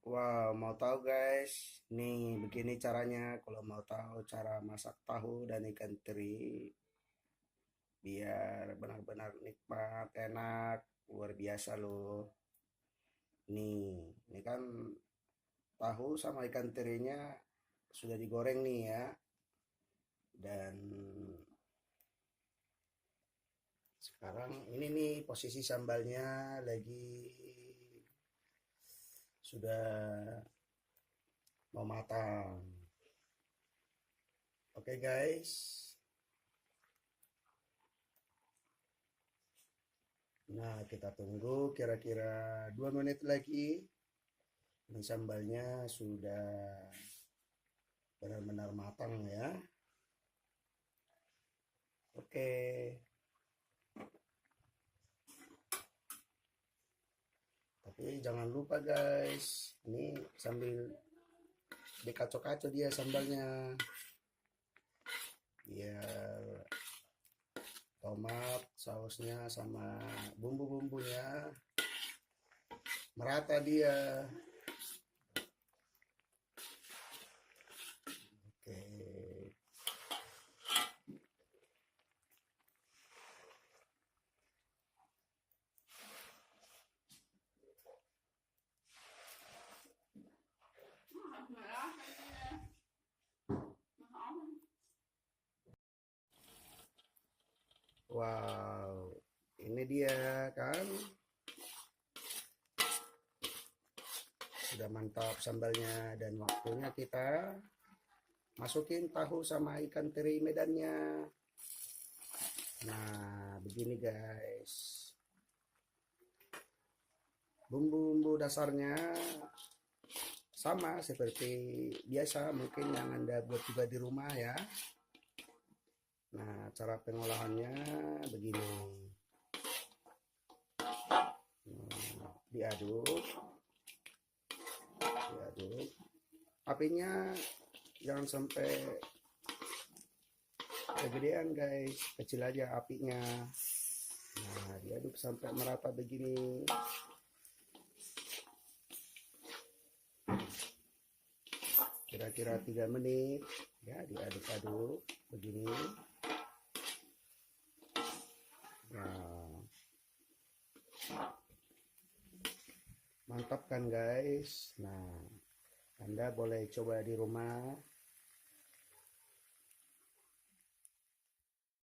Wow, mau tahu guys? Nih, begini caranya kalau mau tahu cara masak tahu dan ikan teri biar benar-benar nikmat, enak, luar biasa loh. Ini kan tahu sama ikan terinya sudah digoreng nih ya. Dan sekarang ini nih posisi sambalnya lagi sudah mau matang. Oke guys. Nah, kita tunggu kira-kira 2 menit lagi. Dan sambalnya sudah benar-benar matang ya. Oke. Tapi jangan lupa guys. Ini sambil dikacau-kacau dia sambalnya. Biar tomat, sausnya sama bumbu-bumbunya merata dia. Oke. Wow, ini dia kan sudah mantap sambalnya dan waktunya kita masukin tahu sama ikan teri medannya. Nah, begini guys. Bumbu-bumbu dasarnya sama seperti biasa mungkin yang Anda buat juga di rumah ya. Nah, cara pengolahannya begini. Nah, diaduk. Apinya jangan sampai kegedean guys, kecil aja apinya. Nah, diaduk sampai merata begini. Kira-kira 3 menit ya, diaduk-aduk begini. Nah, mantap kan guys. Nah, Anda boleh coba di rumah